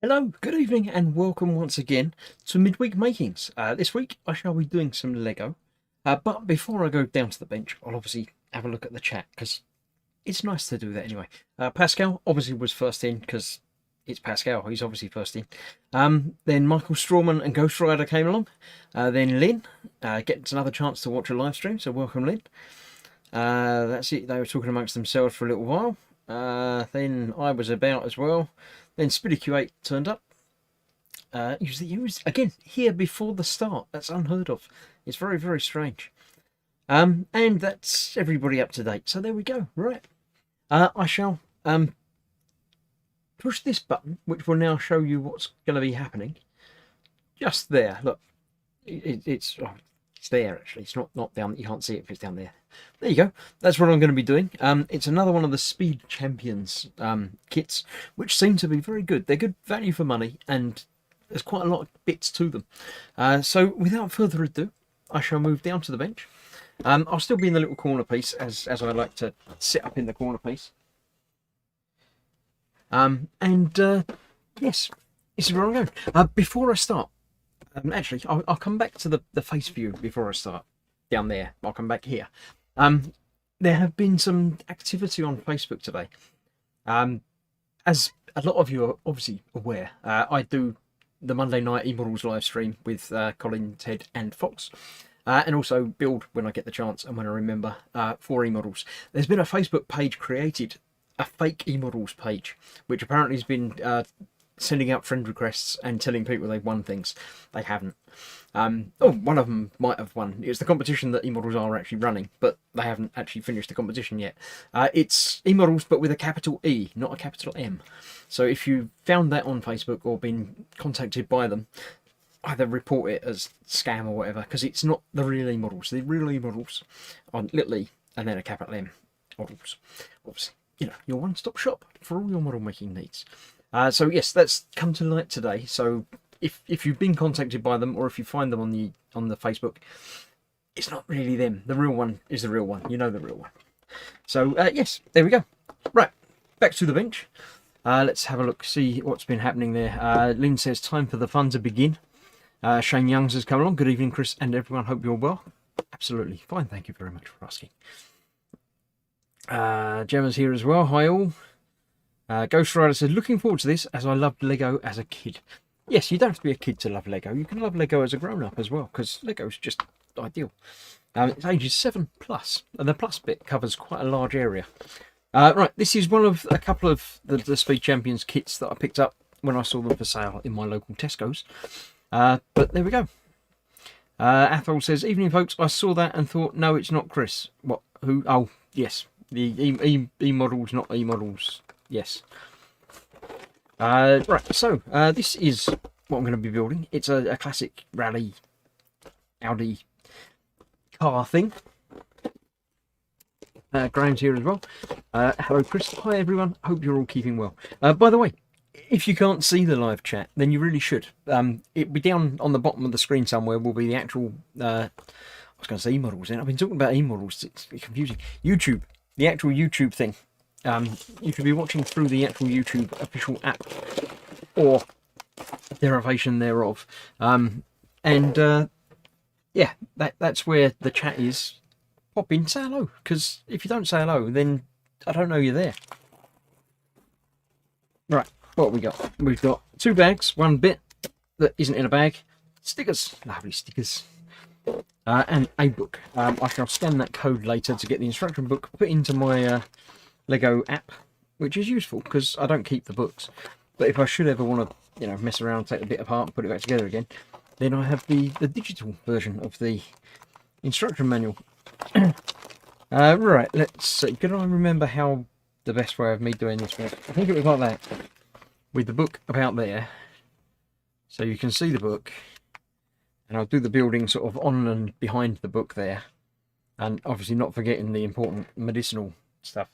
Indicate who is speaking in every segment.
Speaker 1: Hello, good evening, and welcome once again to Midweek Makings. This week I shall be doing some Lego, but before I go down to the bench, I'll obviously have a look at the chat because it's nice to do that anyway. Pascal obviously was first in because it's Pascal, he's obviously first in. Then Michael Strawman and Ghost Rider came along. Then Lynn gets another chance to watch a live stream, so welcome, Lynn. That's it, they were talking amongst themselves for a little while. Then I was about as well. Then Speedy Q8 turned up. He was again here before the start. That's unheard of. It's very, very strange. And that's everybody up to date. So there we go. Right. I shall push this button, which will now show you what's going to be happening. Just there. Look, it's there actually. It's not down. You can't see it if it's down there. There you go. That's what I'm going to be doing. It's another one of the Speed Champions kits, which seem to be very good. They're good value for money, and there's quite a lot of bits to them. So without further ado, I shall move down to the bench. I'll still be in the little corner piece, as I like to sit up in the corner piece. Yes, this is where I'm going. Before I start, actually, I'll come back to the face view before I start. Down there, I'll come back here. There have been some activity on Facebook today. As a lot of you are obviously aware, I do the Monday night eModels live stream with Colin, Ted and Fox. And also build when I get the chance and when I remember for eModels. There's been a Facebook page created, a fake eModels page, which apparently has been sending out friend requests and telling people they've won things. They haven't. One of them might have won. It's the competition that eModels are actually running, but they haven't actually finished the competition yet. It's eModels, but with a capital E, not a capital M. So if you found that on Facebook or been contacted by them, either report it as scam or whatever, because it's not the real eModels. The real eModels are little e and then a capital M models. Obviously, you know, your one-stop shop for all your model making needs. So yes, that's come to light today. So if you've been contacted by them, or if you find them on the Facebook, it's not really them. The real one is the real one. You know the real one. So yes, there we go. Right, back to the bench. Let's have a look, see what's been happening there. Lynn says time for the fun to begin. Shane Youngs has come along. Good evening, Chris and everyone. Hope you're well. Absolutely fine. Thank you very much for asking. Gemma's here as well. Hi all. Ghost Rider says, looking forward to this as I loved Lego as a kid. Yes, you don't have to be a kid to love Lego. You can love Lego as a grown-up as well, because Lego's just ideal. It's ages 7+, and the plus bit covers quite a large area. Right, this is one of a couple of the Speed Champions kits that I picked up when I saw them for sale in my local Tesco's. But there we go. Athol says, evening folks, I saw that and thought, no, it's not Chris. What? Who? Oh, yes. The eModels, not eModels. Yes. Right, so this is what I'm going to be building. It's a classic rally Audi car thing. Graham's here as well. Hello, Chris. Hi, everyone. Hope you're all keeping well. By the way, if you can't see the live chat, then you really should. It'll be down on the bottom of the screen somewhere. Will be the actual. I was going to say eModels. Then I've been talking about eModels. It's confusing. YouTube, the actual YouTube thing. You could be watching through the actual YouTube official app or derivation thereof. Yeah, that's where the chat is. Pop in, say hello, because if you don't say hello, then I don't know you're there. Right, what have we got? We've got 2 bags, 1 bit that isn't in a bag, stickers, lovely stickers, and a book. I shall scan that code later to get the instruction book put into my Lego app, which is useful because I don't keep the books. But if I should ever want to, you know, mess around, take the bit apart, put it back together again, then I have the digital version of the instruction manual. Right, let's see. Can I remember how the best way of me doing this was? I think it was like that, with the book about there, so you can see the book, and I'll do the building sort of on and behind the book there, and obviously not forgetting the important medicinal stuff.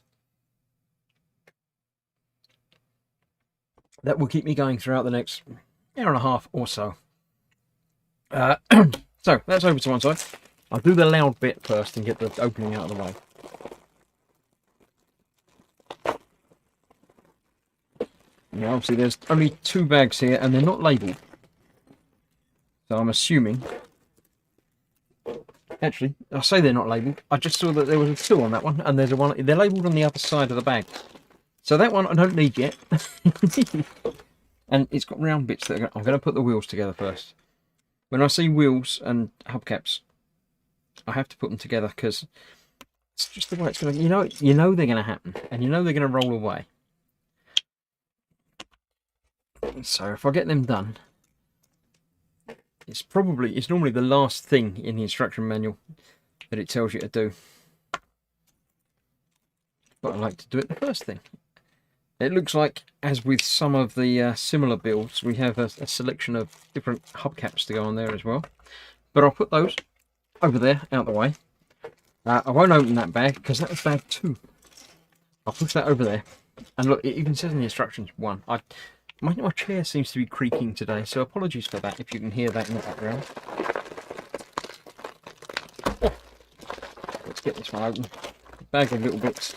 Speaker 1: That will keep me going throughout the next hour and a half or so. So that's over to one side. I'll do the loud bit first and get the opening out of the way. Now, obviously, there's only 2 bags here, and they're not labelled. So I'm assuming... Actually, I say they're not labelled. I just saw that there was a 2 on that one, and there's a 1... They're labelled on the other side of the bag. So that one I don't need yet. And it's got round bits that I'm going to put the wheels together first. When I see wheels and hubcaps, I have to put them together because it's just the way it's going to... You know they're going to happen, and you know they're going to roll away. So if I get them done, it's normally the last thing in the instruction manual that it tells you to do. But I like to do it the first thing. It looks like, as with some of the similar builds, we have a selection of different hubcaps to go on there as well. But I'll put those over there, out the way. I won't open that bag, because that was bag 2. I'll push that over there. And look, it even says in the instructions 1. My chair seems to be creaking today, so apologies for that if you can hear that in the background. Let's get this one open. Bag of little bits.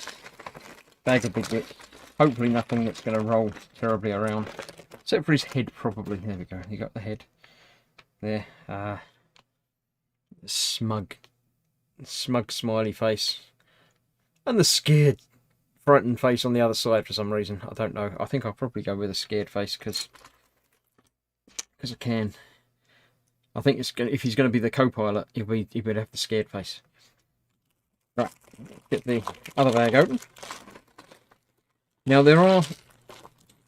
Speaker 1: Bag of big bits. Hopefully nothing that's going to roll terribly around. Except for his head, probably. There we go. You got the head. There. Smug smiley face. And the scared, frightened face on the other side for some reason. I don't know. I think I'll probably go with a scared face because I can. I think if he's going to be the co-pilot, he would have the scared face. Right. Get the other bag open. Now, there are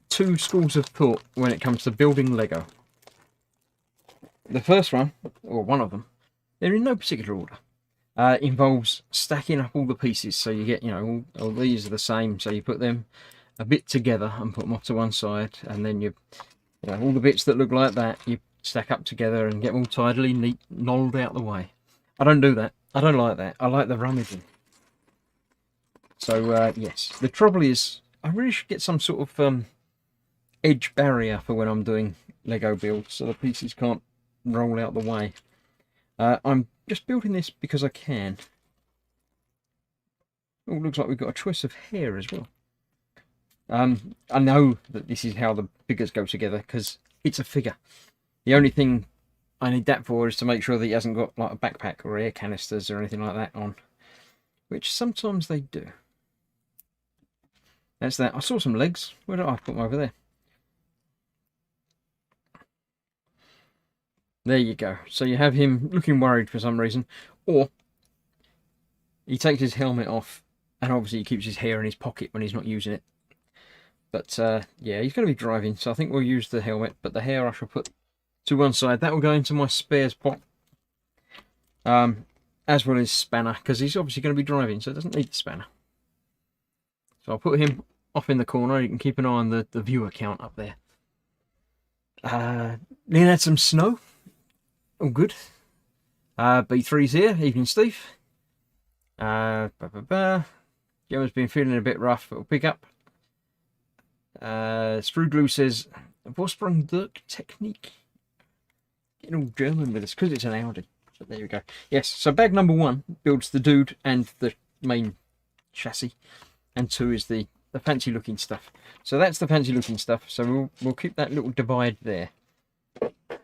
Speaker 1: 2 schools of thought when it comes to building Lego. The first one, or one of them, they're in no particular order. Involves stacking up all the pieces, so you get, all these are the same, so you put them a bit together and put them off to one side, and then all the bits that look like that, you stack up together and get them all tidily, neat, knolled out the way. I don't do that. I don't like that. I like the rummaging. So, yes. The trouble is, I really should get some sort of edge barrier for when I'm doing Lego builds, so the pieces can't roll out the way. I'm just building this because I can. Oh, looks like we've got a choice of hair as well. I know that this is how the figures go together because it's a figure. The only thing I need that for is to make sure that he hasn't got like a backpack or air canisters or anything like that on, which sometimes they do. That's that. I saw some legs. Where did I put them? Over there? There you go. So you have him looking worried for some reason, or he takes his helmet off, and obviously he keeps his hair in his pocket when he's not using it. But yeah, he's going to be driving, so I think we'll use the helmet, but the hair I shall put to one side. That will go into my spares pot, as well as spanner, because he's obviously going to be driving, so it doesn't need the spanner. So I'll put him off in the corner. You can keep an eye on the viewer count up there. Then add some snow. All good. B3's here. Evening, Steve. Gemma's been feeling a bit rough, but we'll pick up. Sprue Glue says, Vorsprung Dirk Technique. Getting all German with us, because it's an Audi. So there we go. Yes, so bag number 1 builds the dude and the main chassis. And 2 is the fancy looking stuff. So that's the fancy looking stuff. So we'll keep that little divide there.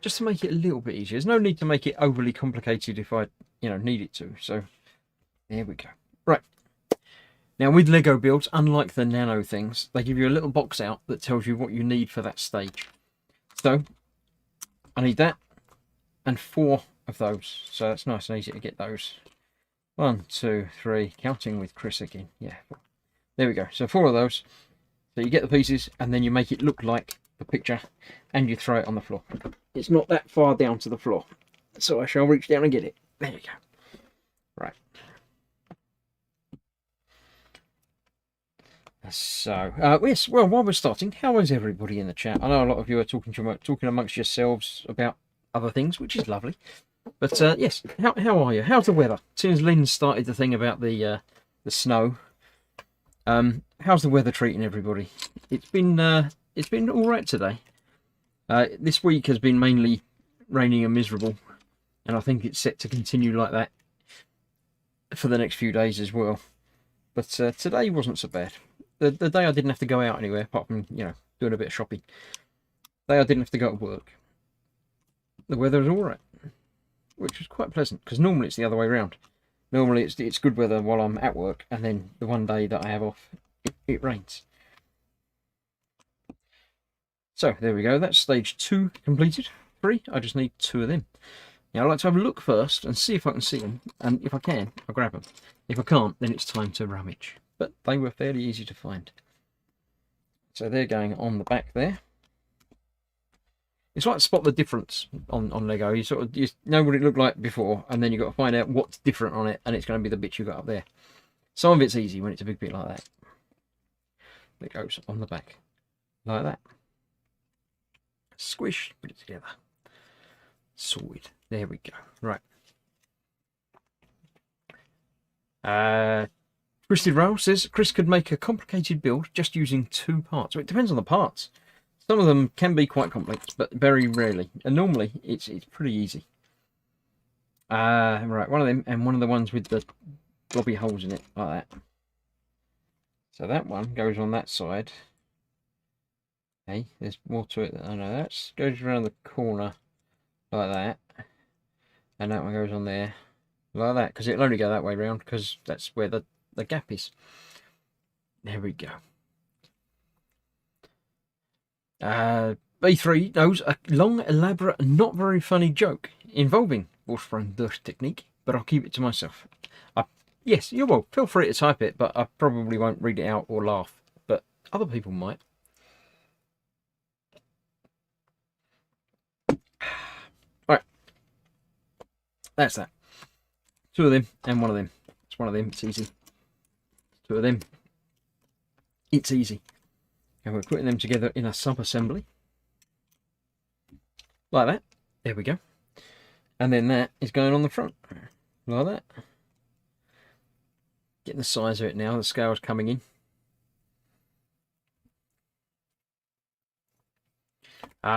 Speaker 1: Just to make it a little bit easier. There's no need to make it overly complicated if I, need it to. So there we go. Right. Now with Lego builds, unlike the nano things, they give you a little box out that tells you what you need for that stage. So I need that and 4 of those. So that's nice and easy to get those. 1, 2, 3, counting with Chris again. Yeah. There we go. So 4 of those. So you get the pieces and then you make it look like the picture and you throw it on the floor. It's not that far down to the floor, so I shall reach down and get it. There you go. Right. So, yes, well, while we're starting, how is everybody in the chat? I know a lot of you are talking amongst yourselves about other things, which is lovely. But, yes, how are you? How's the weather? Since Lynn started the thing about the snow, how's the weather treating everybody? It's been all right today. This week has been mainly raining and miserable, and I think it's set to continue like that for the next few days as well. But today wasn't so bad. The day I didn't have to go out anywhere, apart from, doing a bit of shopping. Day I didn't have to go to work. The weather was all right, which was quite pleasant, because normally it's the other way around. Normally it's good weather while I'm at work, and then the one day that I have off, it rains. So there we go, that's stage 2 completed. 3, I just need 2 of them. Now I like to have a look first and see if I can see them, and if I can, I'll grab them. If I can't, then it's time to rummage. But they were fairly easy to find. So they're going on the back there. It's like spot the difference on Lego. You know what it looked like before, and then you've got to find out what's different on it, and it's going to be the bits you got up there. Some of it's easy when it's a big bit like that. It goes on the back, like that. Squish, put it together. Sorted. There we go. Right. Twisted Rail says Chris could make a complicated build just using 2 parts. Well, it depends on the parts. Some of them can be quite complex, but very rarely. And normally, it's pretty easy. Right, one of them, and one of the ones with the blobby holes in it, like that. So that one goes on that side. Okay, there's more to it than I know. That goes around the corner, like that. And that one goes on there, like that. Because it'll only go that way round, because that's where the gap is. There we go. B3 knows a long, elaborate, and not very funny joke involving Washburn Bush technique, but I'll keep it to myself. Yes, you will. Feel free to type it, but I probably won't read it out or laugh. But other people might. Right. That's that. 2 of them and 1 of them. It's 1 of them. It's easy. 2 of them. It's easy. And we're putting them together in a sub-assembly. Like that. There we go. And then that is going on the front. Like that. Getting the size of it now. The scale's coming in.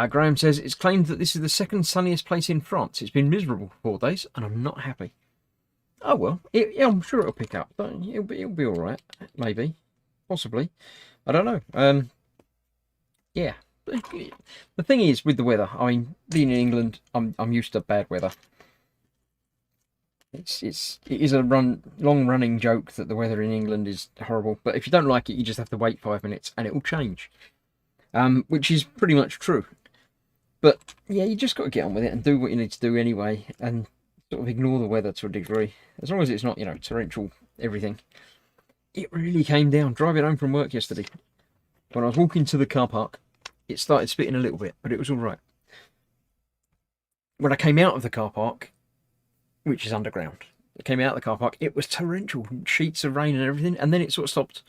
Speaker 1: Graham says, it's claimed that this is the 2nd sunniest place in France. It's been miserable for 4 days, and I'm not happy. Oh, well. Yeah, I'm sure it'll pick up. But it'll be all right. Maybe. Possibly. I don't know. Yeah. The thing is with the weather, I mean, being in England, I'm used to bad weather. It is a long running joke that the weather in England is horrible, but if you don't like it, you just have to wait 5 minutes and it will change. Which is pretty much true. But yeah, you just got to get on with it and do what you need to do anyway, and sort of ignore the weather to a degree, as long as it's not, you know, torrential everything. It really came down driving home from work yesterday. When I was walking to the car park, it started spitting a little bit, but it was all right. When I came out of the car park, which is underground, it came out of the car park, it was torrential, sheets of rain and everything, and then it sort of stopped.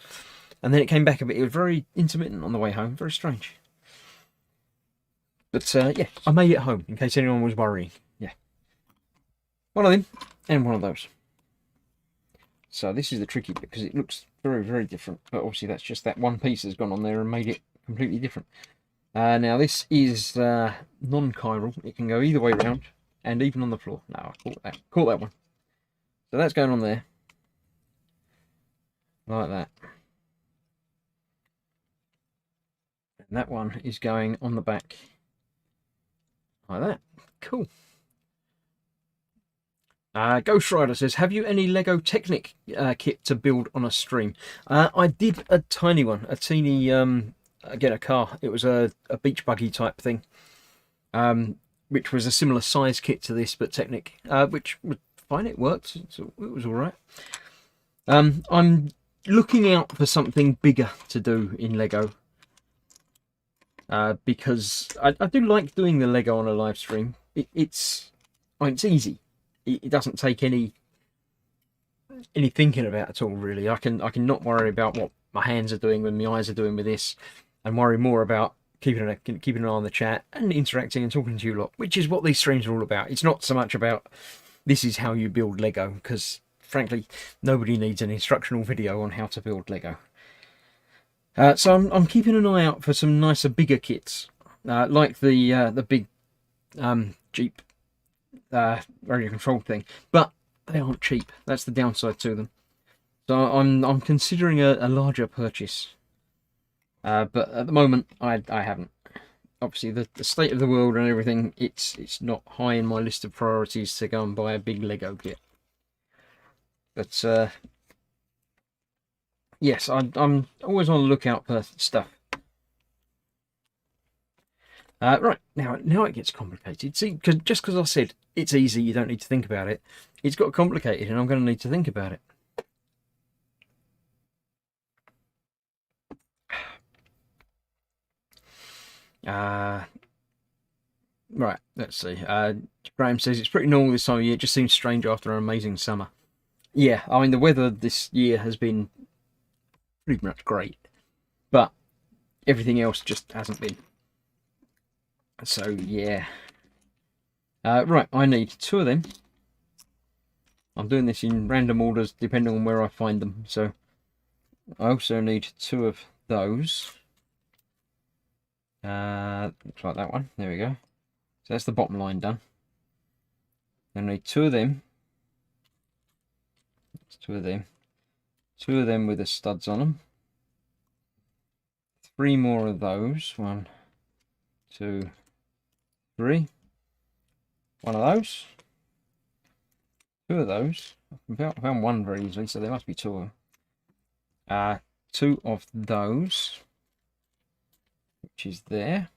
Speaker 1: And then it came back a bit. It was very intermittent on the way home, very strange. But yeah, I made it home, in case anyone was worrying. Yeah. 1 of them, and 1 of those. So this is the tricky bit, because it looks very, very different. But obviously that's just that one piece has gone on there and made it completely different. Now this is non-chiral. It can go either way around, and even on the floor. No, I caught that one. So that's going on there. Like that. And that one is going on the back. Like that. Cool. Ghost Rider says, have you any Lego Technic kit to build on a stream? I did a tiny one, a teeny, again, a car. It was a beach buggy type thing, which was a similar size kit to this, but Technic, which was fine. It worked. So it was all right. I'm looking out for something bigger to do in Lego, because I do like doing the Lego on a live stream. It's easy. It doesn't take any thinking about at all, really. I can not worry about what my hands are doing when my eyes are doing with this, and worry more about keeping an eye on the chat and interacting and talking to you lot, which is what these streams are all about. It's not so much about this is how you build Lego, because frankly nobody needs an instructional video on how to build Lego. So I'm keeping an eye out for some nicer, bigger kits, like the big Jeep radio controlled thing, but they aren't cheap. That's the downside to them. So I'm considering a larger purchase. But at the moment, I haven't. Obviously, the state of the world and everything, it's not high in my list of priorities to go and buy a big Lego kit. But yes, I'm always on the lookout for stuff. Right, now it gets complicated. See, just because I said it's easy, you don't need to think about it. It's got complicated, and I'm going to need to think about it. Right, let's see. Graham says it's pretty normal this time of year. It just seems strange after an amazing summer. Yeah, I mean, the weather this year has been pretty much great, but everything else just hasn't been. So, yeah. Right, I need 2 of them. I'm doing this in random orders depending on where I find them. So, I also need 2 of those. Looks like that one. There we go. So that's the bottom line done. I need 2 of them. That's 2 of them. 2 of them with the studs on them. 3 more of those. 1, 2, 3. 1 of those. 2 of those. I found 1 very easily, so there must be 2 of them. 2 of those, which is there.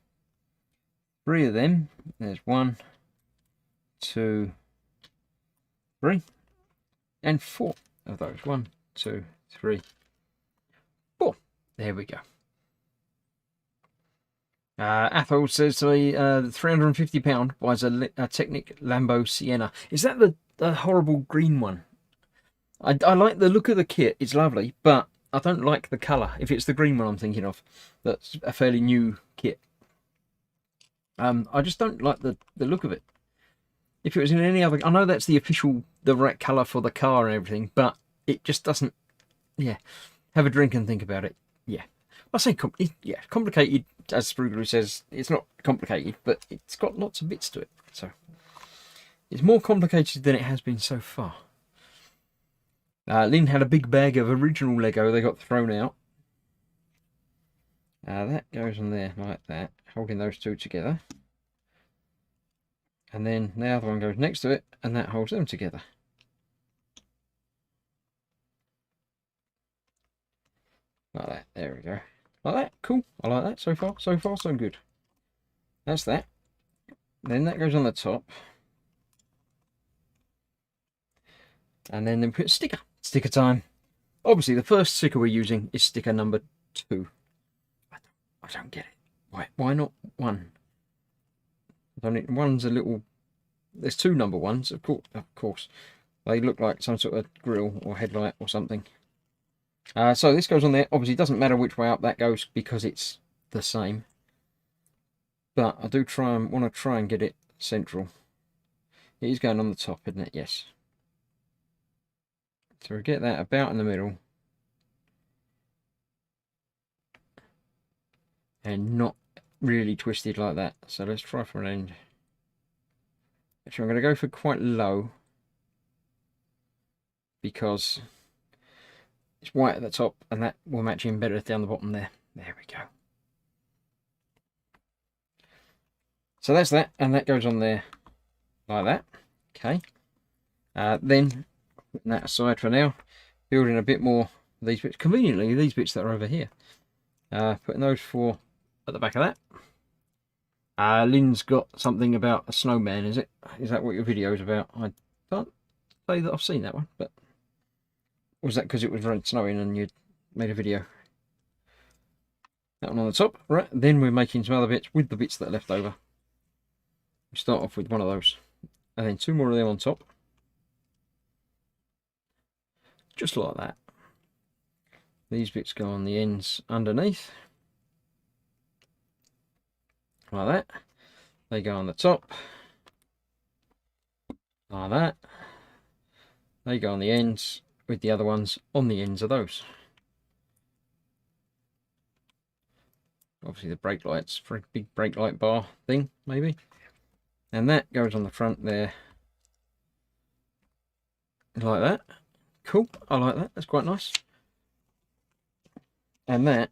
Speaker 1: 3 of them. There's 1, 2, 3, and 4 of those. 1, 2, 3, 4. There we go. Athol says to me, £350 buys a Technic Lambo Sienna. Is that the horrible green one? I like the look of the kit. It's lovely, but I don't like the colour. If it's the green one I'm thinking of, that's a fairly new kit. I just don't like the look of it. If it was in any other... I know that's the right colour for the car and everything, but it just doesn't... Yeah. Have a drink and think about it. Yeah. I say complicated, as Sprugery says. It's not complicated, but it's got lots of bits to it. So it's more complicated than it has been so far. Lynn had a big bag of original Lego. They got thrown out. That goes on there like that, holding those 2 together. And then the other one goes next to it, and that holds them together. Like that. There we go. Like that. Cool. I like that so far. So far, so good. That's that. Then that goes on the top. And then put sticker. Sticker time. Obviously, the first sticker we're using is sticker number 2. I don't get it. Why not 1? One's a little... There's 2 number 1s, of course. They look like some sort of grille or headlight or something. So this goes on there. Obviously, it doesn't matter which way up that goes because it's the same. But I do want to try and get it central. It is going on the top, isn't it? Yes. So we get that about in the middle. And not really twisted like that. So let's try for an end. Actually, I'm going to go for quite low. Because it's white at the top and that will match in better down the bottom there. There we go. So that's that, and that goes on there like that. Okay. Then putting that aside for now, building a bit more of these bits. Conveniently, these bits that are over here. Putting those 4 at the back of that. Lynn's got something about a snowman, is it? Is that what your video is about? I can't say that I've seen that one, but was that because it was snowing and you'd made a video? That one on the top. Right, then we're making some other bits with the bits that are left over. We start off with 1 of those, and then 2 more of them on top. Just like that. These bits go on the ends underneath. Like that. They go on the top. Like that. They go on the ends with the other ones on the ends of those. Obviously the brake lights for a big brake light bar thing, maybe. And that goes on the front there. Like that. Cool. I like that. That's quite nice. And that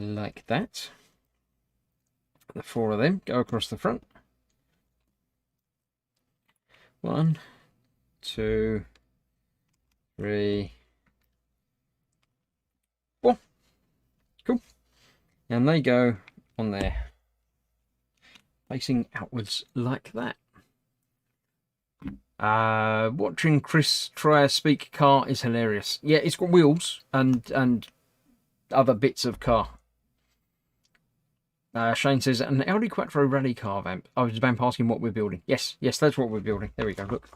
Speaker 1: like that. The 4 of them go across the front. 1, 2, 3, 4. Cool. And they go on there, facing outwards like that. Watching Chris try a speak car is hilarious. Yeah, it's got wheels and other bits of car. Shane says, an Audi Quattro rally car vamp. I was vamp asking what we're building. Yes, that's what we're building. There we go, look.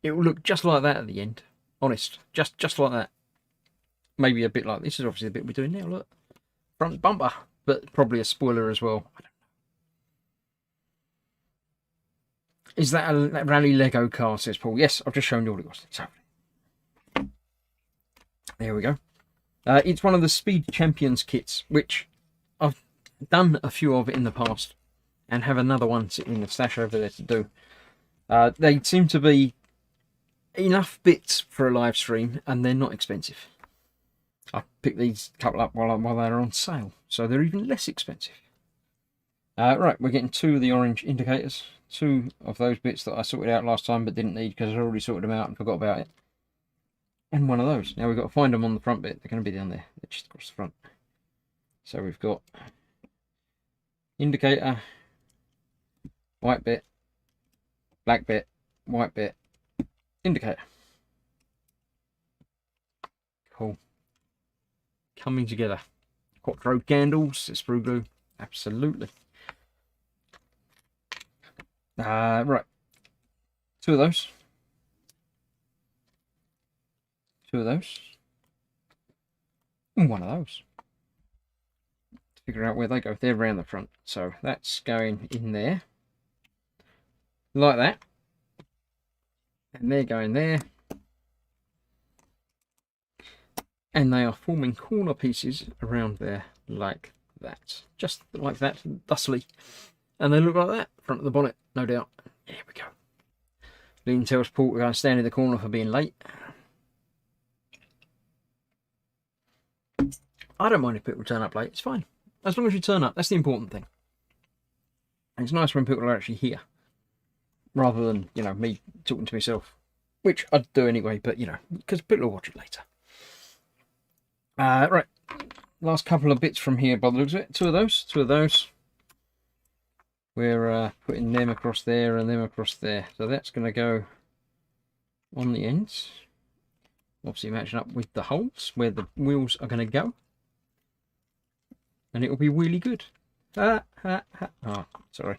Speaker 1: It will look just like that at the end. Honest, just like that. Maybe a bit like this is obviously the bit we're doing now, look. Front bumper, but probably a spoiler as well. I don't know. Is that a rally Lego car, says Paul. Yes, I've just shown you all it was. So, there we go. It's one of the Speed Champions kits, which I've done a few of it in the past and have another one sitting in the stash over there to do. They seem to be enough bits for a live stream and they're not expensive. I picked these couple up while they're on sale, so they're even less expensive. Right, we're getting 2 of the orange indicators, 2 of those bits that I sorted out last time but didn't need because I already sorted them out and forgot about it. And 1 of those. Now we've got to find them on the front bit. They're going to be down there. They're just across the front. So we've got indicator, white bit, black bit, white bit, indicator. Cool. Coming together. Quattro candles, it's sprue glue. Absolutely. Right. 2 of those. 2 of those. And 1 of those. To figure out where they go. They're around the front. So that's going in there. Like that. And they're going there. And they are forming corner pieces around there like that. Just like that, thusly. And they look like that, front of the bonnet, no doubt. Here we go. Lean tells Paul we're going to stand in the corner for being late. I don't mind if people turn up late, it's fine. As long as you turn up, that's the important thing. And it's nice when people are actually here. Rather than, you know, me talking to myself. Which I'd do anyway, but, you know, because people will watch it later. Right, last couple of bits from here by the looks of it. 2 of those. We're putting them across there and them across there. So that's going to go on the ends. Obviously matching up with the holes where the wheels are going to go. And it will be really good. Oh, sorry.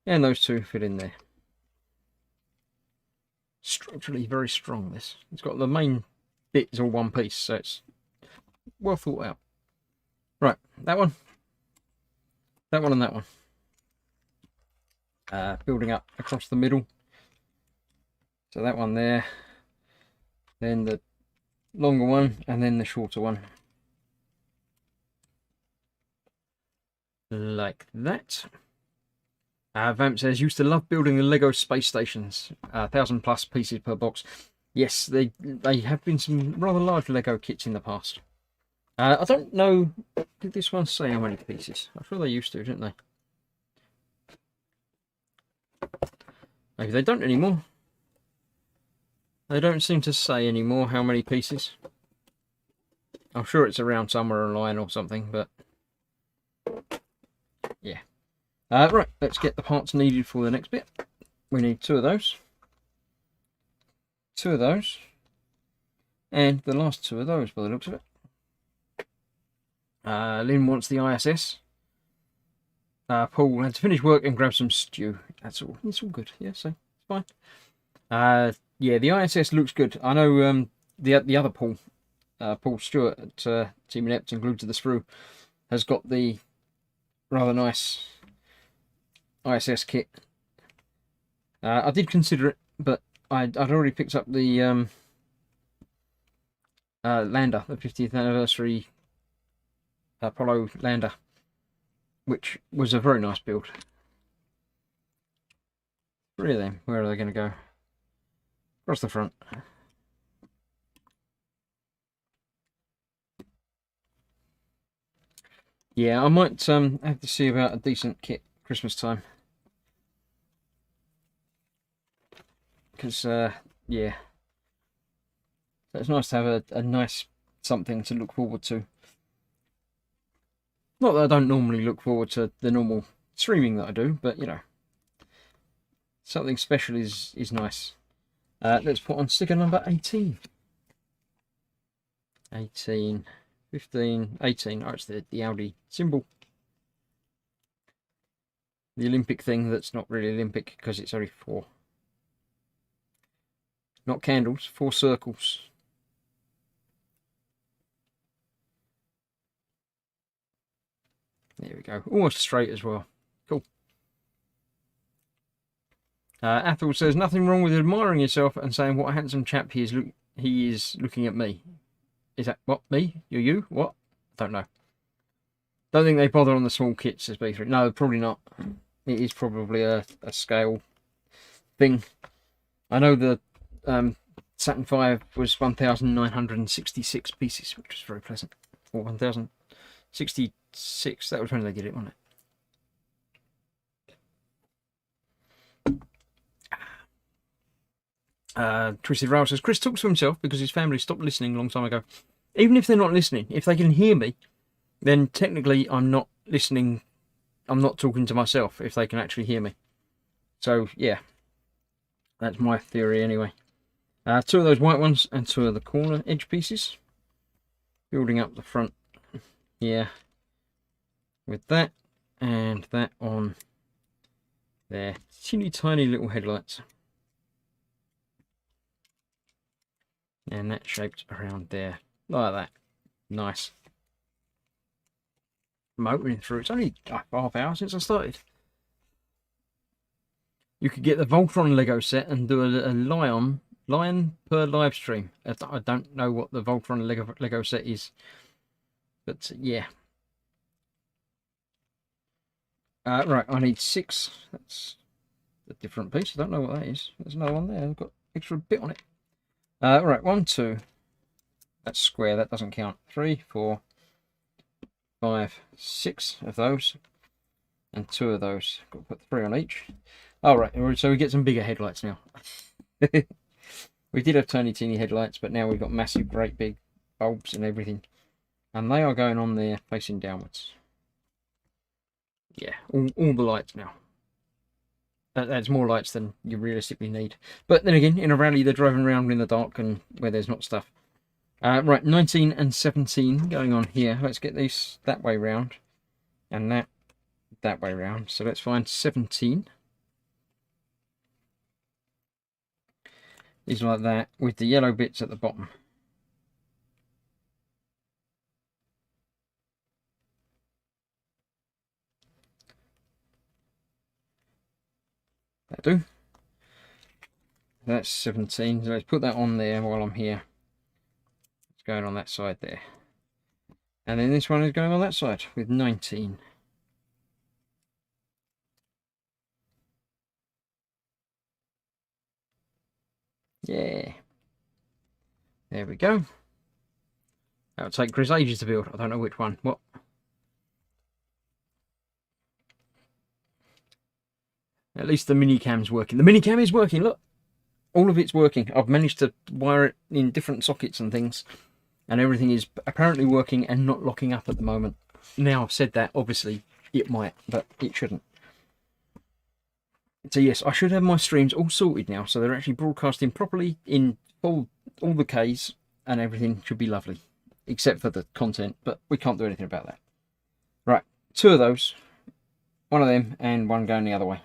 Speaker 1: And those 2 fit in there. Structurally very strong, this. It's got the main bit is all one piece, so it's well thought out. Right, that one and that one. Building up across the middle. So that one there, then the longer one, and then the shorter one. Like that. Vamp says, used to love building the Lego space stations, 1,000+ pieces per box. Yes, they have been some rather large Lego kits in the past. I don't know, did this one say how many pieces? I'm sure they used to, didn't they? Maybe they don't anymore. They don't seem to say anymore how many pieces. I'm sure it's around somewhere online or something, but yeah. Right, let's get the parts needed for the next bit. We need 2 of those. 2 of those. And the last 2 of those by the looks of it. Lynn wants the ISS. Paul had to finish work and grab some stew. That's all. It's all good. Yeah, so it's fine. Yeah, the ISS looks good. I know the other Paul, Paul Stewart at Team Inept and Glued to the Sprue, has got the rather nice ISS kit. I did consider it, but I'd already picked up the lander, the 50th anniversary Apollo lander, which was a very nice build. 3 of them. Where are they going to go? Across the front. Yeah, I might have to see about a decent kit Christmas time. Because, yeah, it's nice to have a nice something to look forward to. Not that I don't normally look forward to the normal streaming that I do, but, you know, something special is nice. Let's put on sticker number 18. 18, 15, 18. Oh, it's the Audi symbol. The Olympic thing that's not really Olympic because it's only 4. Not candles, 4 circles. There we go. Almost straight as well. Cool. Athel says, nothing wrong with admiring yourself and saying what a handsome chap he is looking at me. Is that what? Me? You're you? What? Don't know. Don't think they bother on the small kits, says B3. No, probably not. It is probably a scale thing. I know the Saturn V was 1,966 pieces, which was very pleasant. Or 1,066. That was when they did it, wasn't it? Twisted Rail says, Chris talks to himself because his family stopped listening a long time ago. Even if they're not listening, if they can hear me, then technically I'm not listening. I'm not talking to myself if they can actually hear me. So, yeah. That's my theory anyway. 2 of those white ones and 2 of the corner edge pieces. Building up the front here with that and that on there. Teeny tiny little headlights. And that shaped around there. Like that. Nice. Motoring through. It's only half hour since I started. You could get the Voltron Lego set and do a lion per live stream. I don't know what the Voltron Lego set is. But yeah. Right, I need 6. That's a different piece. I don't know what that is. There's another one there. I've got extra bit on it. Right, 1, 2. That's square. That doesn't count. 3, 4, 5, 6 of those. And 2 of those. Got to put 3 on each. Alright, so we get some bigger headlights now. We did have tiny teeny headlights, but now we've got massive, great big bulbs and everything. And they are going on there facing downwards. Yeah, all the lights now. That's more lights than you realistically need. But then again, in a rally, they're driving around in the dark and where there's not stuff. Right, 19 and 17 going on here. Let's get these that way round. And that way round. So let's find 17. Is like that with the yellow bits at the bottom. That'll do. That's 17. So let's put that on there while I'm here. It's going on that side there. And then this one is going on that side with 19. Yeah. There we go. That'll take Chris ages to build. I don't know which one. What? At least the minicam's working. The minicam is working, look. All of it's working. I've managed to wire it in different sockets and things. And everything is apparently working and not locking up at the moment. Now I've said that, obviously it might, but it shouldn't. So yes, I should have my streams all sorted now, so they're actually broadcasting properly in all the Ks, and everything should be lovely. Except for the content, but we can't do anything about that. Right, 2 of those. 1 of them, and 1 going the other way.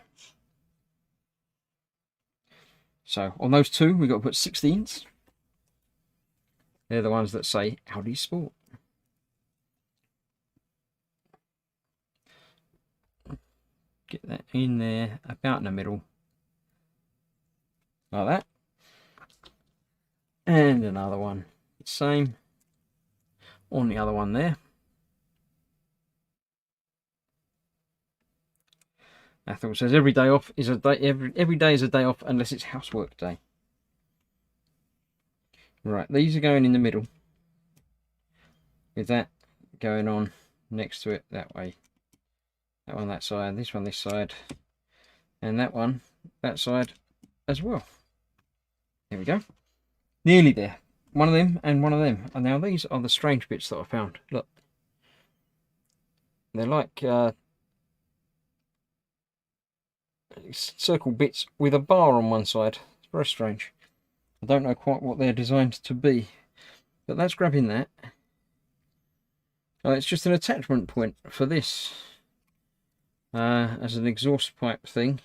Speaker 1: So, on those 2, we've got to put 16s. They're the ones that say Audi Sport. Get that in there, about in the middle. Like that. And another one. Same. On the other one there. Athel says every day off is a day. Every day is a day off unless it's housework day. Right, these are going in the middle. With that going on
Speaker 2: next to it that way. That one that side, this one this side, and that one that side as well. There we go. Nearly there. One of them and one of them. And now these are the strange bits that I found. Look. They're like circle bits with a bar on one side. It's very strange. I don't know quite what they're designed to be. But that's grabbing that. It's just an attachment point for this. As an exhaust pipe thing.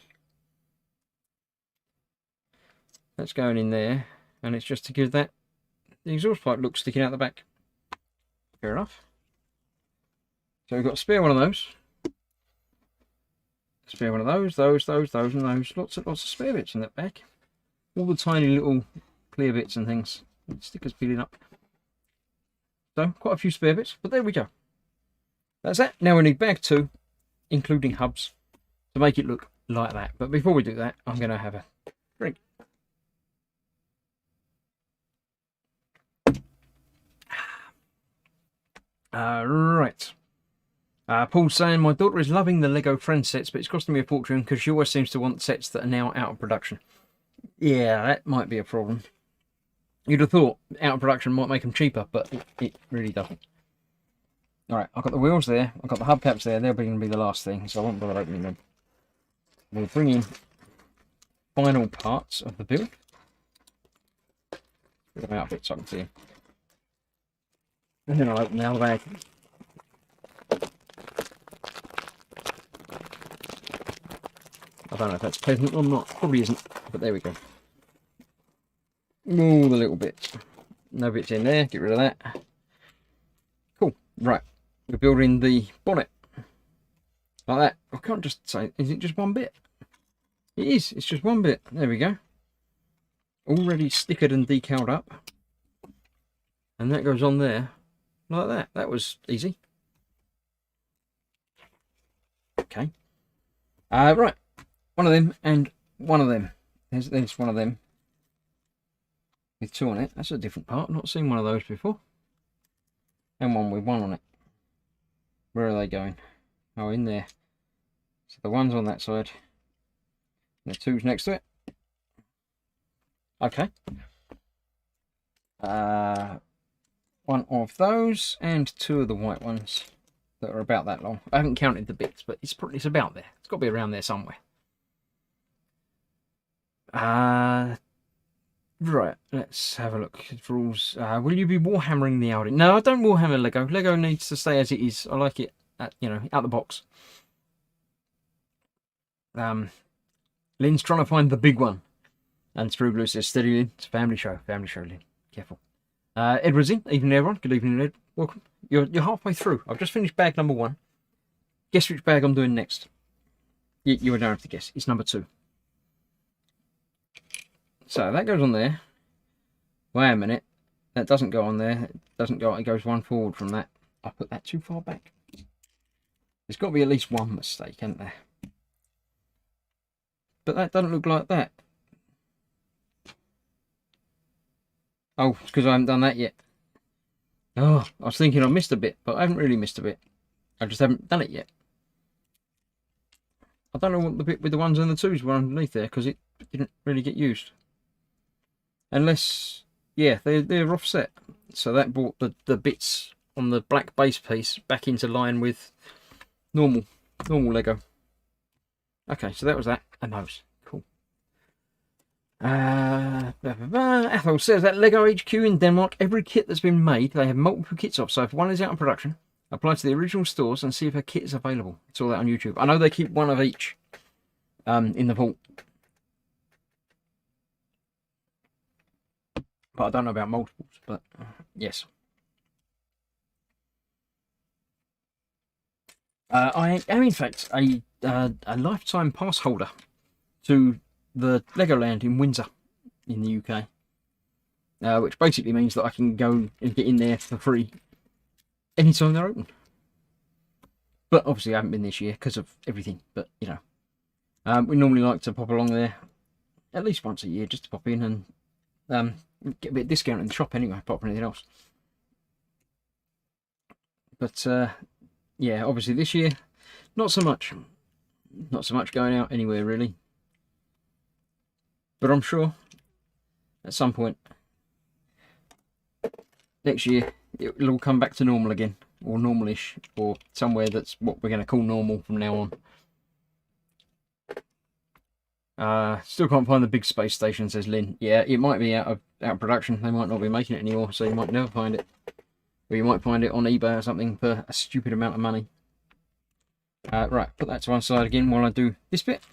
Speaker 2: That's going in there. And it's just to give that the exhaust pipe look sticking out the back. Fair enough. So we've got a spare one of those. Spare one of those, and those. Lots of spare bits in that back. All the tiny little clear bits and things. Stickers peeling up. So quite a few spare bits, but there we go. That's that. Now we need bag 2, including hubs, to make it look like that. But before we do that, I'm going to have a drink. Right. Paul's saying, my daughter is loving the Lego Friends sets, but it's costing me a fortune because she always seems to want sets that are now out of production. Yeah, that might be a problem. You'd have thought out of production might make them cheaper, but it really doesn't. Alright, I've got the wheels there, I've got the hubcaps there, they're going to be the last thing, so I won't bother opening them. We'll bring in final parts of the build. Get them out a bit so I can see them. And then I'll open the other bag. I don't know if that's pleasant or not. Probably isn't, but there we go. All the little bits. No bits in there. Get rid of that. Cool. Right. We're building the bonnet. Like that. I can't just say, is it just one bit? It is. It's just one bit. There we go. Already stickered and decaled up. And that goes on there. Like that. That was easy. Okay. Right. One of them and one of them. There's one of them. With 2 on it. That's a different part. I've not seen one of those before. And one with 1 on it. Where are they going? Oh, in there. So the one's on that side. And the 2's next to it. Okay. One of those and 2 of the white ones that are about that long. I haven't counted the bits, but it's about there. It's got to be around there somewhere. Right, let's have a look. Rules. Will you be warhammering the Audi? No, I don't warhammer Lego. Lego needs to stay as it is. I like it, out the box. Lynn's trying to find the big one. And Sprugler says, steady Lynn. It's a family show. Family show, Lynn. Careful. Edward's in. Evening, everyone. Good evening, Ed. Welcome. You're halfway through. I've just finished bag number 1. Guess which bag I'm doing next. You don't have to guess. It's number 2. So that goes on there. Wait a minute. That doesn't go on there. It doesn't go. It goes one forward from that. I put that too far back. There's got to be at least one mistake, isn't there? But that doesn't look like that. Oh, it's because I haven't done that yet. Oh, I was thinking I missed a bit, but I haven't really missed a bit. I just haven't done it yet. I don't know what the bit with the 1s and the 2s were underneath there, because it didn't really get used. Unless, yeah, they're offset. So that brought the bits on the black base piece back into line with normal Lego. Okay, so that was that and those. Cool. Athol says that Lego HQ in Denmark, every kit that's been made, they have multiple kits of. So if one is out of production, apply to the original stores and see if a kit is available. It's all that on YouTube. I know they keep one of each in the vault. But I don't know about multiples, but yes. I am in fact a lifetime pass holder to the Legoland in Windsor in the UK. Which basically means that I can go and get in there for free anytime they're open. But obviously I haven't been this year because of everything, but we normally like to pop along there at least once a year just to pop in and get a bit of discount in the shop anyway, apart from anything else. But yeah, obviously this year, not so much. Not so much going out anywhere really. But I'm sure at some point next year it'll all come back to normal again, or normalish, or somewhere that's what we're going to call normal from now on. Still can't find the big space station, says Lynn. Yeah, it might be out of production. They might not be making it anymore, so you might never find it. Or you might find it on eBay or something for a stupid amount of money. Right, put that to one side again while I do this bit.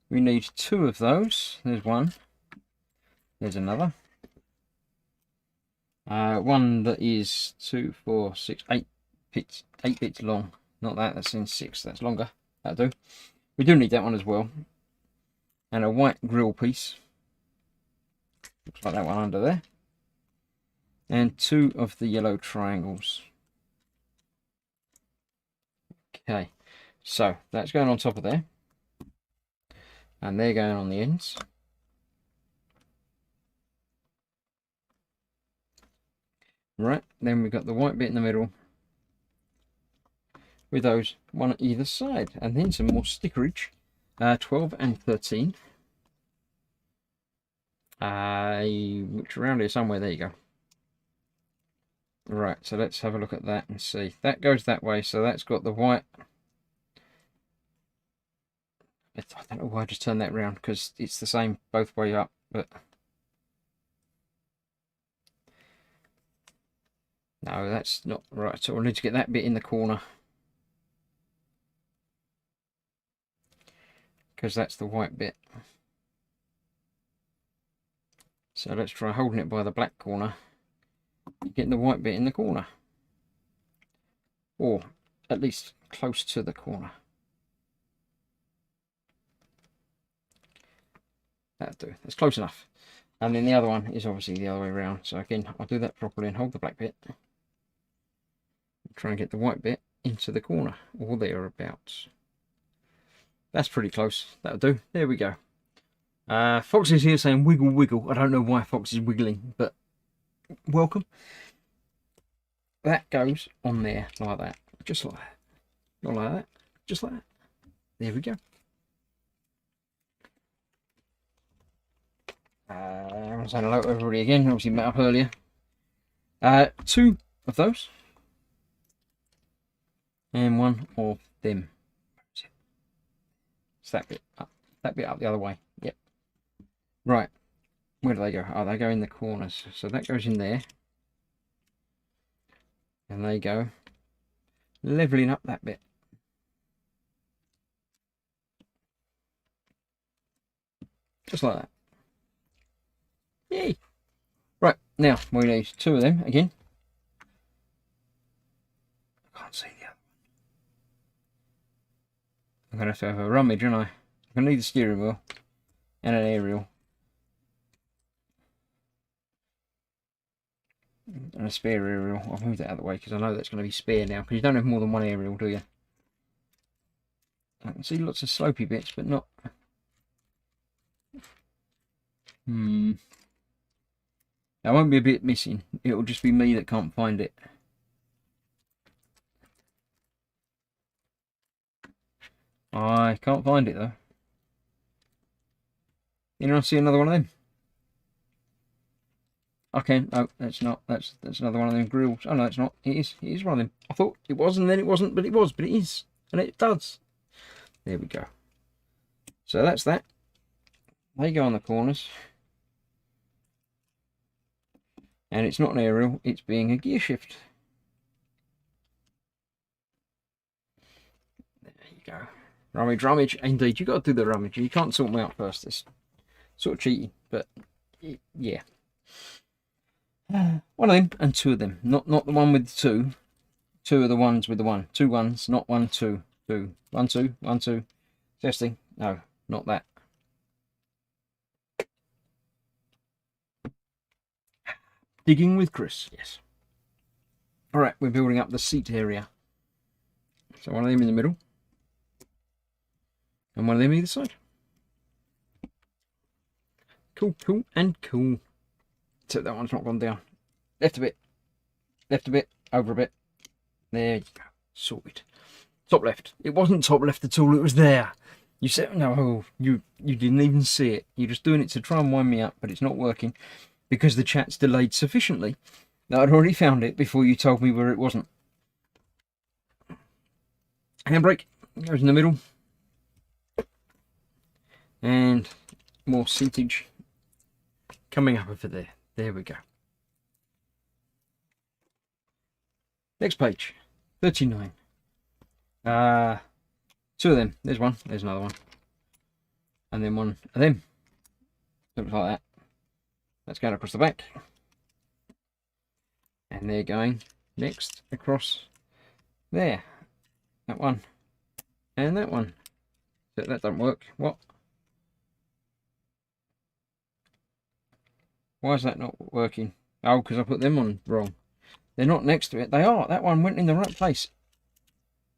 Speaker 2: We need 2 of those. There's one. There's another. One that is 2, 4, 6, 8 bits. 8 bits long. Not that, that's in 6. That's longer. That'll do. We do need that one as well. And a white grill piece. Looks like that one under there. And 2 of the yellow triangles. Okay, so that's going on top of there. And they're going on the ends. Right, then we've got the white bit in the middle. With those, one at either side. And then some more stickerage. 12 and 13. Which around here somewhere, there you go. Right, so let's have a look at that and see. That goes that way, so that's got the white. I don't know why I just turned that round, because it's the same both way up, but no, that's not right. So I need to get that bit in the corner, because that's the white bit. So let's try holding it by the black corner, getting the white bit in the corner, or at least close to the corner. That'll do. That's close enough. And then the other one is obviously the other way around. So again, I'll do that properly and hold the black bit. Try and get the white bit into the corner, or thereabouts. That's pretty close. That'll do. There we go. Fox is here saying wiggle, wiggle. I don't know why Fox is wiggling, but welcome. That goes on there like that. Just like that. Not like that. Just like that. There we go. I'm saying hello to everybody again. Obviously met up earlier. 2 of those. And 1 of them. It's that bit up. That bit up the other way. Yep. Right. Where do they go? Oh, they go in the corners. So that goes in there. And they go levelling up that bit. Just like that. Yay! Right, now we need 2 of them again. I can't see the other one. I'm going to have a rummage, aren't I? I'm going to need the steering wheel and an aerial. And a spare aerial. I'll move that out of the way because I know that's going to be spare now, because you don't have more than one aerial, do you? I can see lots of slopey bits, but not... There won't be a bit missing. It'll just be me that can't find it. I can't find it though. Anyone see another one of them? Okay, no, that's not. That's another one of them grills. Oh no, it's not. It is. It is one of them. I thought it was, and then it wasn't, but it was. But it is, and it does. There we go. So that's that. They go on the corners. And it's not an aerial, it's being a gear shift. There you go. Rummage, rummage. Indeed, you've got to do the rummage. You can't sort them out first. It's sort of cheating, but yeah. One of them and 2 of them. Not the one with the 2. 2 of the ones with the 1. 2 ones, not 1, 2. 2. 1, 2, 1, 2. Testing. No, not that. Digging with Chris, yes. Alright, we're building up the seat area. So one of them in the middle. And one of them either side. Cool, cool, and cool. So that one's not gone down. Left a bit. Left a bit. Over a bit. There you go. Sorted. Top left. It wasn't top left at all. It was there. You said, no, you didn't even see it. You're just doing it to try and wind me up, but it's not working because the chat's delayed sufficiently that I'd already found it before you told me where it wasn't. Handbrake goes in the middle. And more seatage coming up over there. There we go. Next page, 39. Two of them. There's one. There's another one. And then one of them. Looks like that. That's going across the back. And they're going next across there. That one. And that one. That doesn't work. What? Why is that not working? Oh, because I put them on wrong. They're not next to it. They are. That one went in the right place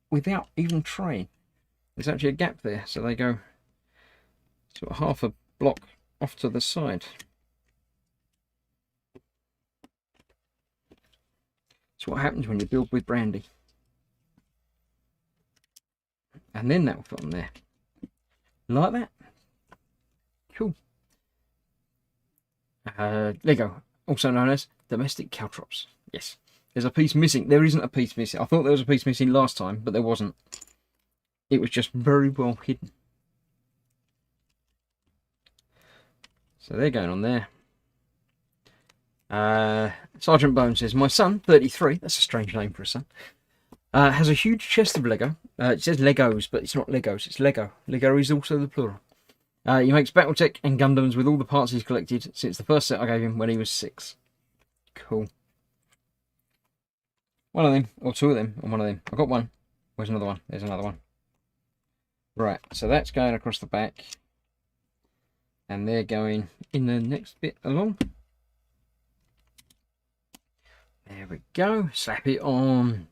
Speaker 2: without even trying. There's actually a gap there, so they go sort of half a block off to the side. That's what happens when you build with brandy. And then that will fit on there. Like that. Cool. Lego, also known as domestic caltrops. Yes. There's a piece missing. There isn't a piece missing. I thought there was a piece missing last time, but there wasn't. It was just very well hidden. So they're going on there. Sergeant Bone says, my son, 33, that's a strange name for a son, has a huge chest of Lego. It says Legos, but it's not Legos, it's Lego. Lego is also the plural. He makes Battletech and Gundams with all the parts he's collected since the first set I gave him when he was 6. Cool. One of them, or two of them, and one of them. I've got one. Where's another one? There's another one. Right, so that's going across the back. And they're going in the next bit along. There we go. Slap it on.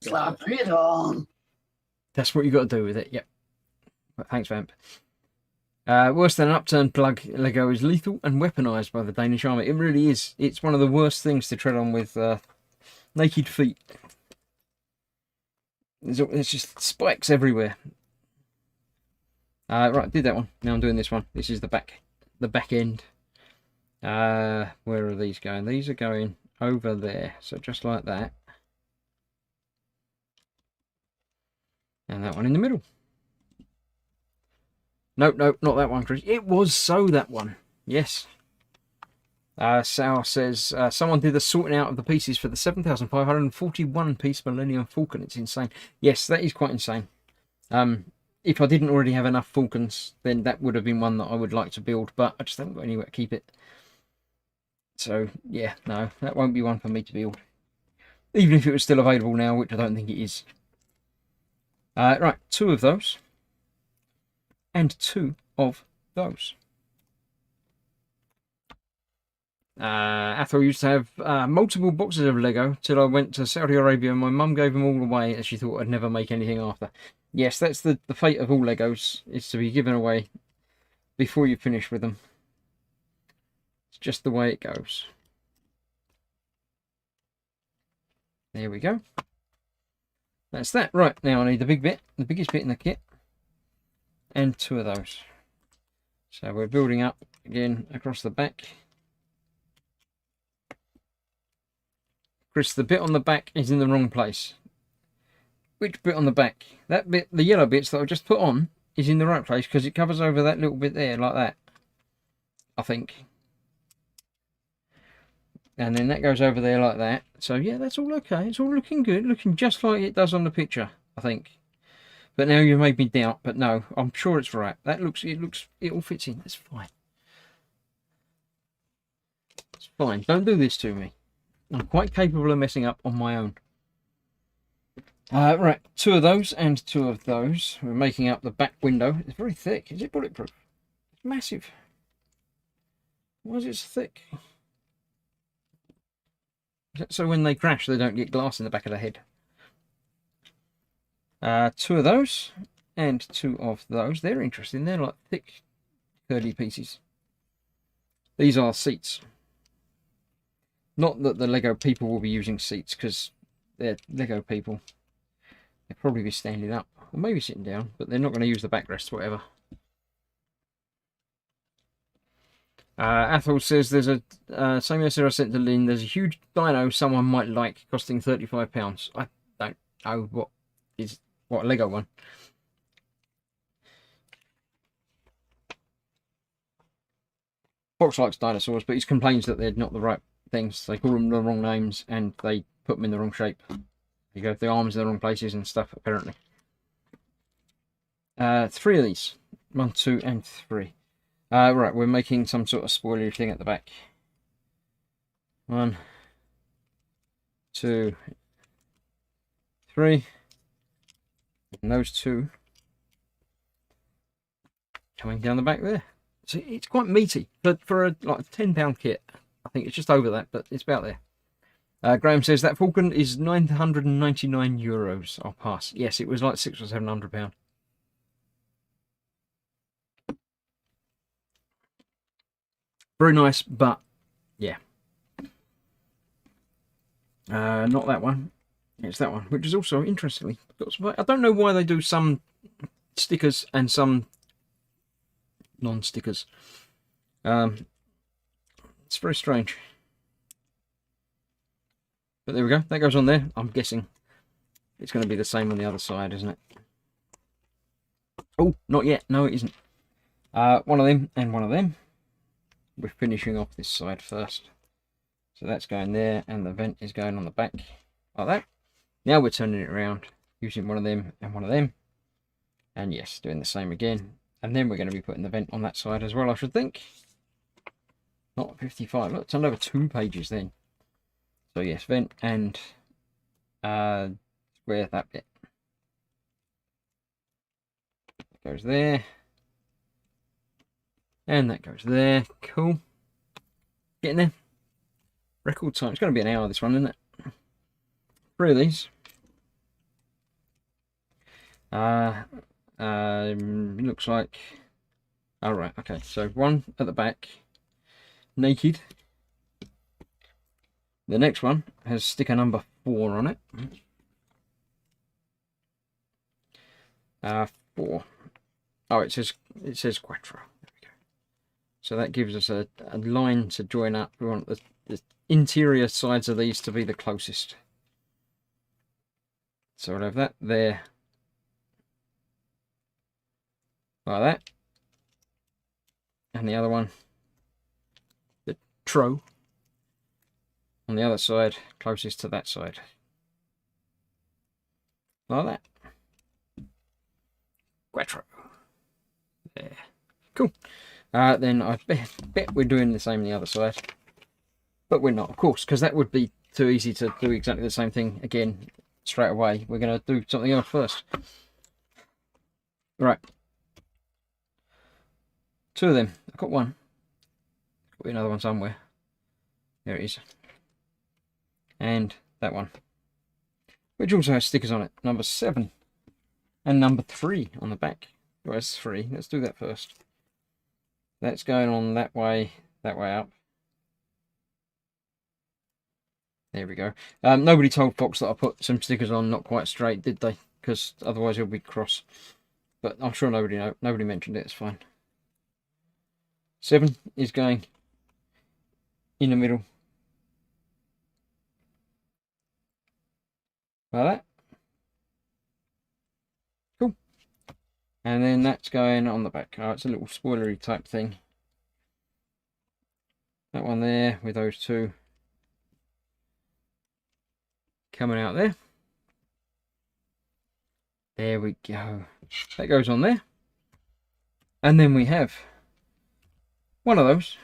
Speaker 3: Slap it on.
Speaker 2: That's what you got to do with it. Yep. Thanks, Vamp. Worse than an upturned plug, Lego is lethal and weaponized by the Danish army. It really is. It's one of the worst things to tread on with naked feet. There's just spikes everywhere. Right, did that one. Now I'm doing this one. This is the back end. Where are these going? These are going over there. So just like that. And that one in the middle. Nope, nope, not that one, Chris. It was so that one. Yes. Sal says, someone did the sorting out of the pieces for the 7,541 piece Millennium Falcon. It's insane. Yes, that is quite insane. If I didn't already have enough Falcons, then that would have been one that I would like to build, but I just haven't got anywhere to keep it. So, yeah, no, that won't be one for me to build. Even if it was still available now, which I don't think it is. Right, 2 of those. And 2 of those. Athel used to have multiple boxes of Lego till I went to Saudi Arabia and my mum gave them all away as she thought I'd never make anything after. Yes, that's the fate of all Legos, is to be given away before you finish with them. It's just the way it goes. There we go. That's that. Right, now I need the big bit, the biggest bit in the kit. And 2 of those. So we're building up again across the back. Chris, the bit on the back is in the wrong place. Which bit on the back? That bit, the yellow bits that I've just put on, is in the right place because it covers over that little bit there, like that. I think. And then that goes over there like that. So yeah, that's all okay. It's all looking good, looking just like it does on the picture, I think. But now you've made me doubt, but no, I'm sure it's right. That looks, it all fits in. That's fine. It's fine. Don't do this to me. I'm quite capable of messing up on my own. Right, 2 of those and 2 of those. We're making up the back window. It's very thick. Is it bulletproof? It's massive. Why is it so thick? Is that so when they crash, they don't get glass in the back of the head? 2 of those and 2 of those. They're interesting. They're like thick, curly pieces. These are seats. Not that the Lego people will be using seats because they're Lego people. They'll probably be standing up, or maybe sitting down, but they're not going to use the backrest, whatever. Athol says there's a same message I sent to Lynn. There's a huge dino someone might like, costing £35. I don't know what a Lego one. Fox likes dinosaurs, but he complains that they're not the right things. They call them the wrong names and they put them in the wrong shape. You go the arms in the wrong places and stuff, apparently. 3 of these. 1, 2, and 3. Right, we're making some sort of spoilery thing at the back. 1, 2, 3. And those 2 coming down the back there. So it's quite meaty, but for a like £10 kit, I think it's just over that, but it's about there. Graham says that Falcon is €999. I'll pass. Yes, it was like £600 or £700. Very nice, but yeah. Not that one. It's that one, which is also interestingly. I don't know why they do some stickers and some non-stickers. It's very strange. But there we go. That goes on there. I'm guessing it's going to be the same on the other side, isn't it? Oh, not yet. No, it isn't. One of them and one of them. We're finishing off this side first. So that's going there, and the vent is going on the back like that. Now we're turning it around using one of them and one of them. And yes, doing the same again. And then we're going to be putting the vent on that side as well, I should think. Not 55. Look, it's on over 2 pages then. So yes, vent and square that bit. That goes there. And that goes there. Cool. Getting there. Record time. It's going to be an hour, this one, isn't it? 3 of these. Looks like... Alright, okay. So 1 at the back. Naked. The next one has sticker number 4 on it. 4. Oh, it says Quattro. There we go. So that gives us a line to join up. We want the interior sides of these to be the closest. So we'll have that there. Like that. And the other one, the Tro, on the other side, closest to that side. Like that. Quattro. There. Cool. Then I bet we're doing the same on the other side. But we're not, of course, because that would be too easy to do exactly the same thing again straight away. We're going to do something else first. Right. 2 of them. I've got 1. Got another one somewhere. There it is. And that one. Which also has stickers on it. Number 7. And number 3 on the back. Oh, that's 3. Let's do that first. That's going on that way up. There we go. Nobody told Fox that I put some stickers on not quite straight, did they? Because otherwise he'll be cross. But I'm sure nobody mentioned it. It's fine. 7 is going in the middle. Like that. Cool. And then that's going on the back. Oh, it's a little spoilery type thing. That one there with those 2 coming out there. There we go. That goes on there. And then we have one of those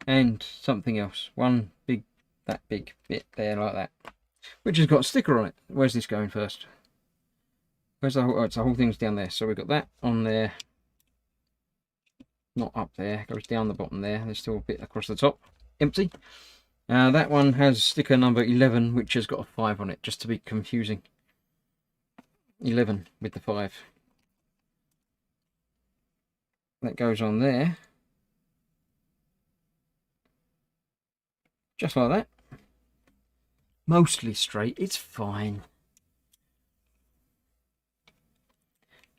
Speaker 2: and something else. That big bit there like that, which has got a sticker on it. Where's this going first? Where's the whole? Oh, it's the whole thing's down there. So we've got that on there. Not up there. It goes down the bottom there. There's still a bit across the top. Empty. That one has sticker number 11, which has got a 5 on it, just to be confusing. 11 with the 5. That goes on there. Just like that. Mostly straight. It's fine.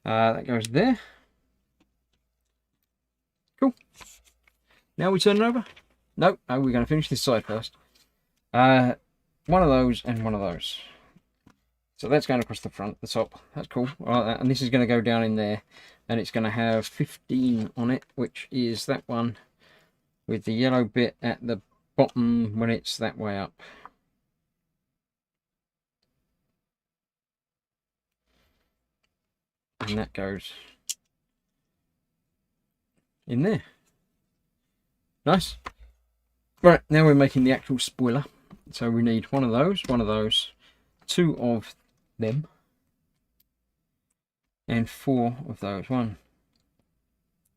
Speaker 2: That goes there. Cool. Now we turn it over. Nope. Oh, we're going to finish this side first. One of those and one of those. So that's going across the front, the top. That's cool. I like that. And this is going to go down in there. And it's going to have 15 on it, which is that one with the yellow bit at the bottom when it's that way up. And that goes in there. Nice. Right, now we're making the actual spoiler. So we need one of those, two of them, and four of those. 1,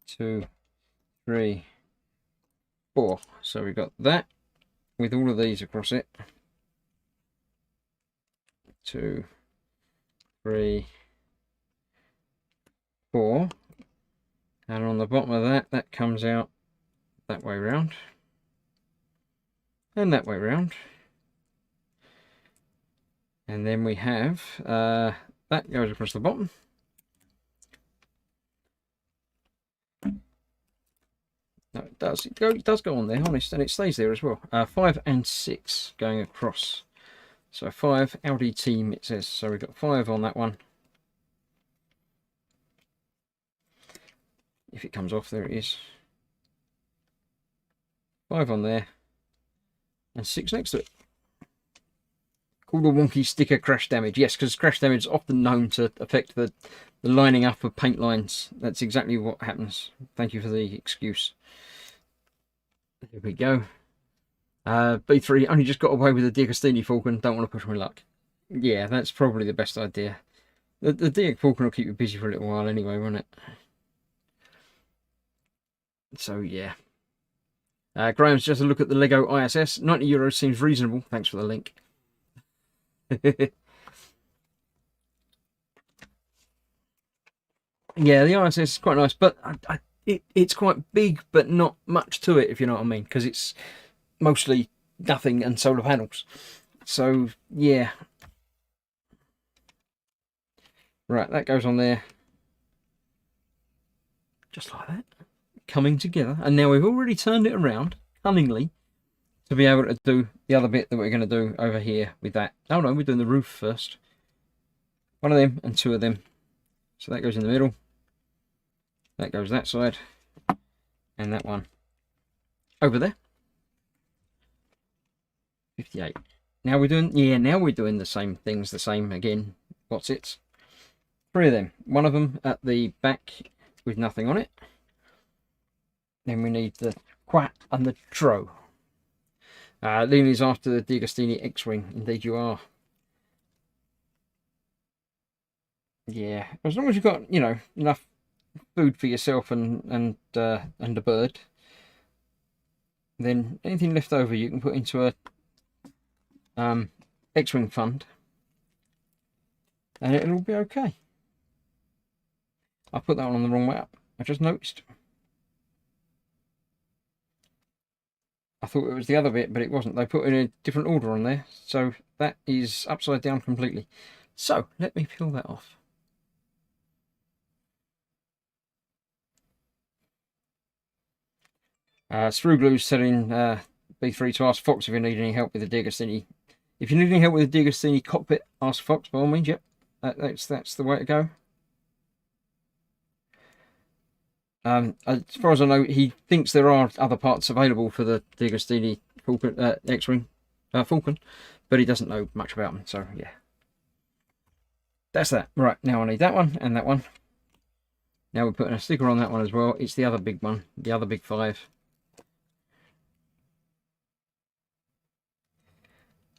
Speaker 2: 2, 3, 4. So we've got that with all of these across it. 2, 3, 4. And on the bottom of that, that comes out that way round. And that way round. And then we have, that goes across the bottom. No, it does. It does go on there, honest, and it stays there as well. 5 and 6 going across. So 5, Audi team, it says. So we've got 5 on that one. If it comes off, there it is. 5 on there. And 6 next to it. Called a wonky sticker crash damage. Yes, because crash damage is often known to affect the lining up of paint lines. That's exactly what happens. Thank you for the excuse. There we go. B3 only just got away with the Diagostini Falcon. Don't want to push my luck. Yeah, that's probably the best idea. The Diag Falcon will keep you busy for a little while anyway, won't it? So, yeah. Graham's just a look at the Lego ISS. €90 seems reasonable. Thanks for the link. Yeah, the ISS is quite nice, but it's quite big, but not much to it, if you know what I mean, because it's mostly nothing and solar panels. So, yeah. Right, that goes on there. Just like that. Coming together. And now we've already turned it around, cunningly, to be able to do the other bit that we're going to do over here with that. Oh no, we're doing the roof first. One of them and 2 of them. So that goes in the middle. That goes that side. And that one over there. 58. Now we're doing, yeah, now we're doing the same things, the same again. What's it? 3 of them. One of them at the back with nothing on it. Then we need the quat and the tro. Leaning after the Diagostini X-Wing. Indeed you are. Yeah, as long as you've got, you know, enough food for yourself and a bird, then anything left over you can put into a X-Wing fund, and it'll be okay. I put that one on the wrong way up. I just noticed. I thought it was the other bit, but it wasn't. They put in a different order on there, so that is upside down completely. So let me peel that off. Screwglue's telling B3 to ask Fox if you need any help with the Diagostini. If you need any help with the Diagostini cockpit, ask Fox by all means. Yep, that's the way to go. As far as I know, he thinks there are other parts available for the Diagostini Falcon, X-Wing Falcon, but he doesn't know much about them. So yeah, that's that. Right, now I need that one and that one. Now we're putting a sticker on that one as well. It's the other big one, the other big 5.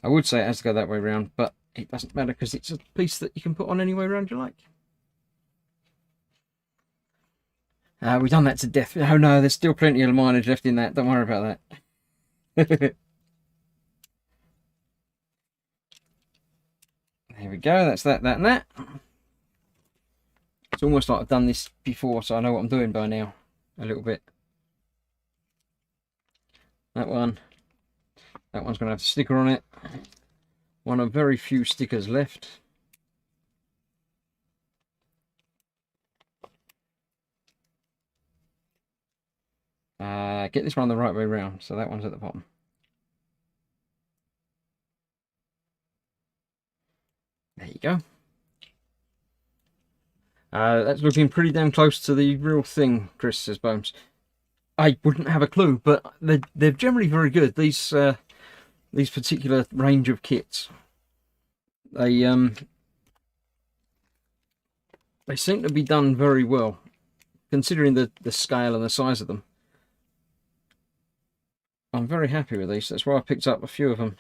Speaker 2: I would say it has to go that way around, but it doesn't matter because it's a piece that you can put on any way around you like. We've done that to death. Oh no, there's still plenty of mileage left in that. Don't worry about that. There we go. That's that, that, and that. It's almost like I've done this before, so I know what I'm doing by now. A little bit. That one. That one's going to have a sticker on it. One of very few stickers left. get this one the right way round. So that one's at the bottom. There you go. That's looking pretty damn close to the real thing, Chris says Bones. I wouldn't have a clue, but they're generally very good. These particular range of kits. They seem to be done very well, considering the scale and the size of them. I'm very happy with these. That's why I picked up a few of them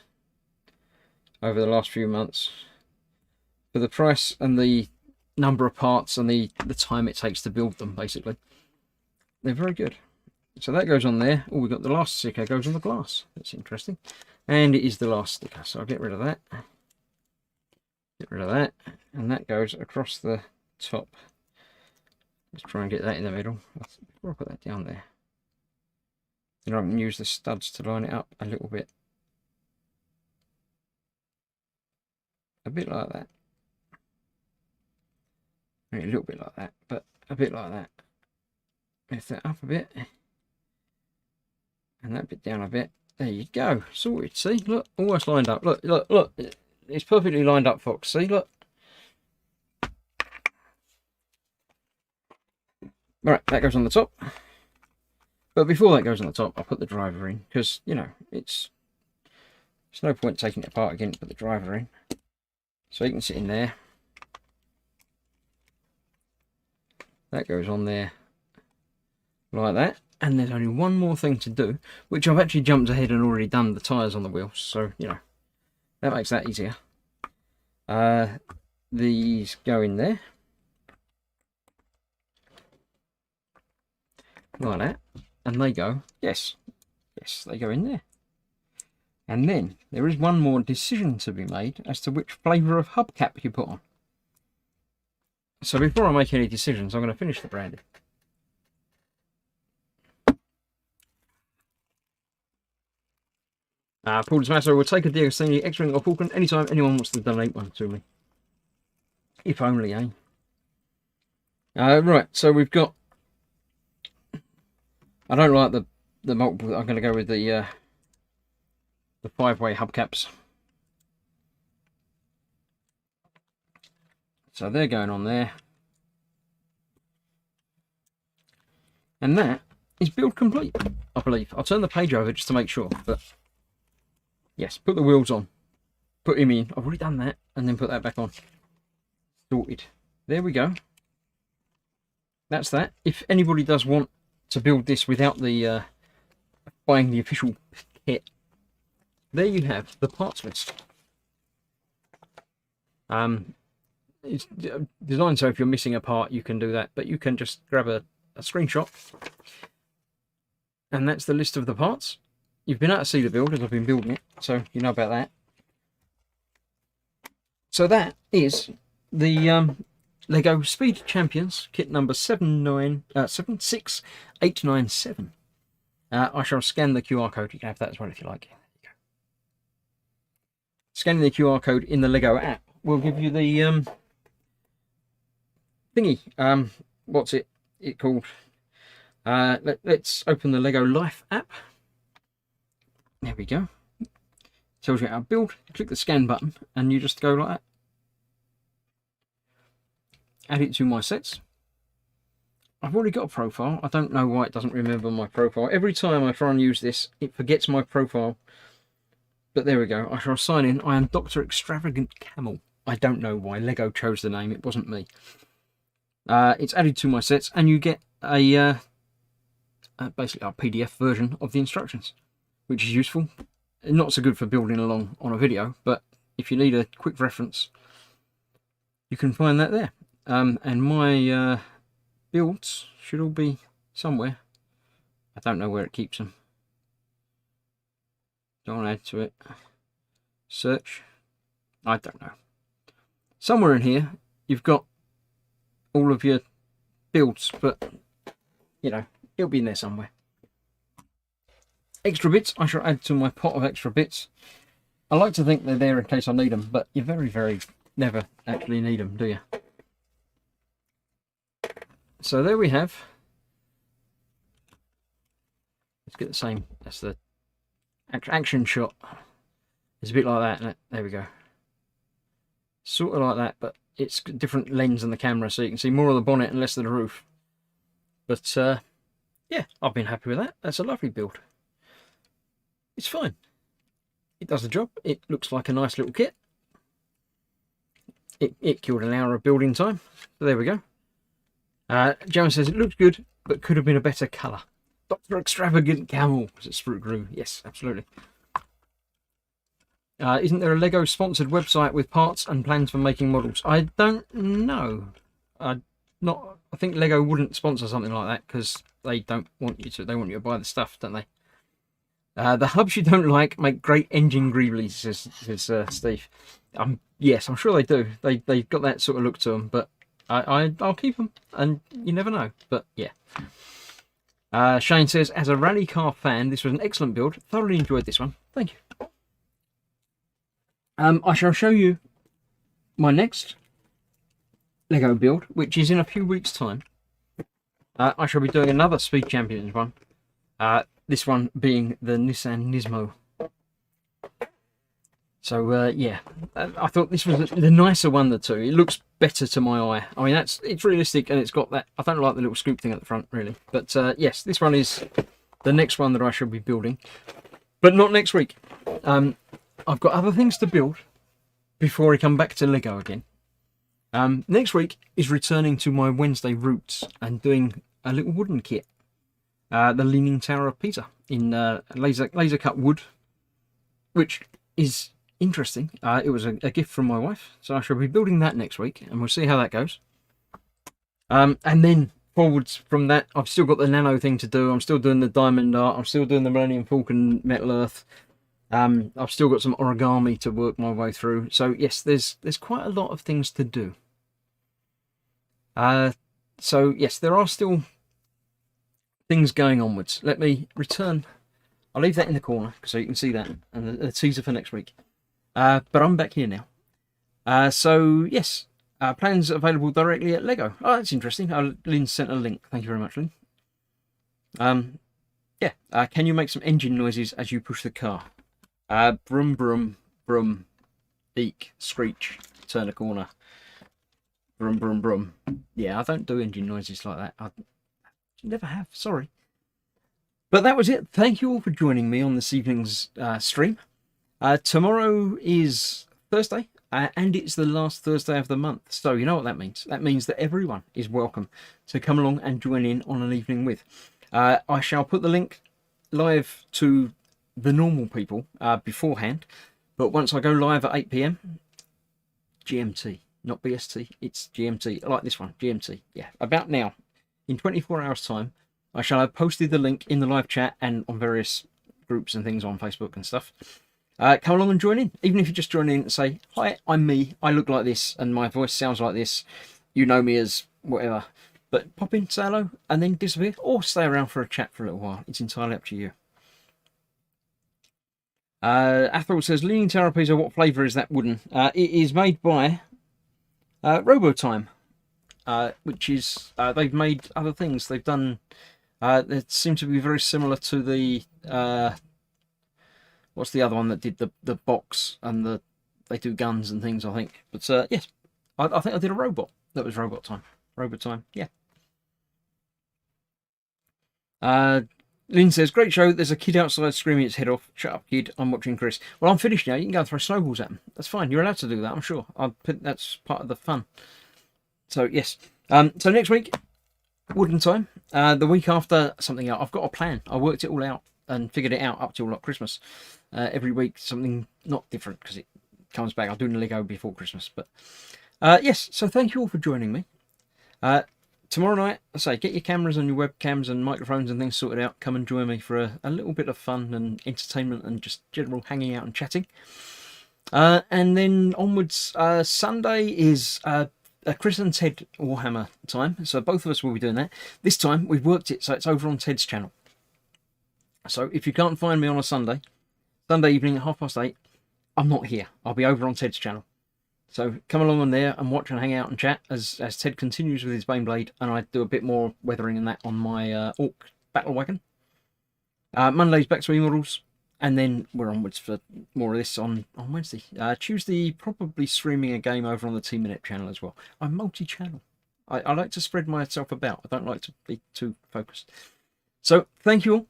Speaker 2: over the last few months. For the price and the number of parts and the time it takes to build them, basically. They're very good. So that goes on there. Oh, we've got the last sticker goes on the glass. That's interesting. And it is the last sticker, so I'll get rid of that. Get rid of that. And that goes across the top. Let's try and get that in the middle. Before I put that down there. Then I can use the studs to line it up a little bit. A bit like that. A little bit like that, but a bit like that. Lift that up a bit. And that bit down a bit. There you go. Sorted. See? Look, almost lined up. Look, look, look. It's perfectly lined up, Fox. See? Look. Right, that goes on the top. But before that goes on the top, I'll put the driver in. Because, you know, it's no point taking it apart again to put the driver in. So you can sit in there. That goes on there like that. And there's only one more thing to do, which I've actually jumped ahead and already done the tyres on the wheels. So, you know, that makes that easier. These go in there. Like that. And they go, yes, they go in there. And then there is one more decision to be made as to which flavour of hubcap you put on. So before I make any decisions, I'm going to finish the branding. Paul Tomato will take a D'Agostini X-Wing or Falcon anytime anyone wants to donate one to me. If only, eh? Right, so we've got... I don't like the multiple. I'm going to go with the 5-way hubcaps. So they're going on there. And that is build complete, I believe. I'll turn the page over just to make sure. But yes, put the wheels on. Put him in. I've already done that. And then put that back on. Sorted. There we go. That's that. If anybody does want to build this without the buying the official kit, there you have the parts list. It's designed so if you're missing a part you can do that, but you can just grab a screenshot and that's the list of the parts. You've been able to see the build as I've been building it, so you know about that. So that is the Lego Speed Champions kit number 76897. I shall scan the QR code. You can have that as well if you like. There you go. Scanning the QR code in the Lego app will give you the thingy. What's it called? Let's open the Lego Life app. There we go. Tells you how to build. Click the scan button and you just go like that. Add it to my sets. I've already got a profile. I don't know why it doesn't remember my profile. Every time I try and use this, it forgets my profile. But there we go. I shall sign in. I am Dr. Extravagant Camel. I don't know why Lego chose the name. It wasn't me. It's added to my sets, and you get a basically a PDF version of the instructions, which is useful. Not so good for building along on a video, but if you need a quick reference, you can find that there. And my builds should all be somewhere. I don't know where it keeps them. Don't add to it. Search. I don't know. Somewhere in here you've got all of your builds, but you know, it'll be in there somewhere. Extra bits I shall add to my pot of extra bits. I like to think they're there in case I need them, but you very never actually need them, do you? So there we have Let's get the same. That's the action shot. It's a bit like that, isn't it? There we go. Sort of like that, but it's a different lens on the camera, so you can see more of the bonnet and less of the roof. But yeah, I've been happy with that. That's a lovely build. It's fine. It does the job. It looks like a nice little kit. It killed an hour of building time. So there we go. Joan says it looks good, but could have been a better colour. Dr. Extravagant Camel. Was it Sprue Glue? Yes, absolutely. Isn't there a Lego sponsored website with parts and plans for making models? I don't know. I think Lego wouldn't sponsor something like that because they don't want you to. They want you to buy the stuff, don't they? The hubs you don't like make great engine greeblies, says Steve. Yes, I'm sure they do. They've got that sort of look to them, but I'll keep them, and you never know. But yeah. Shane says, as a rally car fan, this was an excellent build. Thoroughly enjoyed this one. Thank you. I shall show you my next Lego build, which is in a few weeks' time. I shall be doing another Speed Champions one. This one being the Nissan Nismo. So yeah, I thought this was the nicer one of the two. It looks better to my eye. I mean, it's realistic and it's got that. I don't like the little scoop thing at the front really, but yes, this one is the next one that I shall be building, but not next week. I've got other things to build before I come back to Lego again. Next week is returning to my Wednesday roots and doing a little wooden kit. The Leaning Tower of Pisa in laser cut wood, which is interesting. It was a gift from my wife, so I shall be building that next week, and we'll see how that goes. And then forwards from that, I've still got the nano thing to do. I'm still doing the diamond art. I'm still doing the Millennium Falcon Metal Earth. I've still got some origami to work my way through. So yes, there's quite a lot of things to do. So yes, there are still things going onwards. Let me return. I'll leave that in the corner so you can see that, and the teaser for next week. But I'm back here now. So yes, plans available directly at Lego. Oh, that's interesting. Lynn sent a link. Thank you very much, Lynn. Yeah. Can you make some engine noises as you push the car? Brum, brum, brum, eek, screech, turn a corner. Brum, brum, brum. Yeah, I don't do engine noises like that. I never have, sorry. But that was it. Thank you all for joining me on this evening's stream. Tomorrow is Thursday, and it's the last Thursday of the month. So you know what that means. That means that everyone is welcome to come along and join in on an evening with. I shall put the link live to the normal people beforehand, but once I go live at 8 PM GMT, not BST, it's GMT, like this one, GMT, yeah, about now, in 24 hours time, I shall have posted the link in the live chat and on various groups and things on Facebook and stuff. Come along and join in, even if you just join in and say, hi, I'm me, I look like this, and my voice sounds like this, you know me as whatever, but pop in, say hello, and then disappear, or stay around for a chat for a little while. It's entirely up to you. Athel says, Leaning Tower of Pisa, what flavour is that wooden? It is made by Robotime, which is, they've made other things. They've done, they seem to be very similar to the, what's the other one that did the box and they do guns and things, I think. But yes, I think I did a robot. That was Robotime. Robotime, yeah. Lynn says, great show. There's a kid outside screaming its head off. Shut up, kid. I'm watching Chris. Well, I'm finished now. You can go and throw snowballs at him. That's fine. You're allowed to do that, I'm sure. That's part of the fun. So, yes. So next week, wooden time. The week after, something else. I've got a plan. I worked it all out and figured it out up till like Christmas. Every week, something not different because it comes back. I'll do the Lego before Christmas. But yes, so thank you all for joining me. Tomorrow night, I say, get your cameras and your webcams and microphones and things sorted out. Come and join me for a little bit of fun and entertainment and just general hanging out and chatting. And then onwards, Sunday is a Chris and Ted Warhammer time. So both of us will be doing that. This time, we've worked it, so it's over on Ted's channel. So if you can't find me on a Sunday evening at 8:30, I'm not here. I'll be over on Ted's channel. So come along on there and watch and hang out and chat as Ted continues with his Baneblade, and I do a bit more weathering and that on my Orc battle wagon. Monday's back to e-models, and then we're onwards for more of this on Wednesday. Tuesday, probably streaming a game over on the Team Minute channel as well. I'm multi-channel. I like to spread myself about. I don't like to be too focused. So thank you all.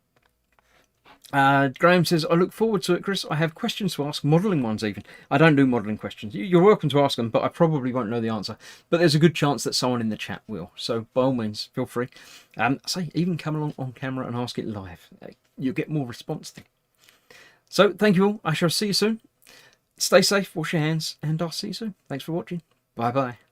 Speaker 2: Graham says, I look forward to it, Chris. I have questions to ask, modelling ones even. I don't do modelling questions. You're welcome to ask them, but I probably won't know the answer. But there's a good chance that someone in the chat will. So by all means, feel free. Say, even come along on camera and ask it live. You'll get more response then. So thank you all. I shall see you soon. Stay safe, wash your hands, and I'll see you soon. Thanks for watching. Bye-bye.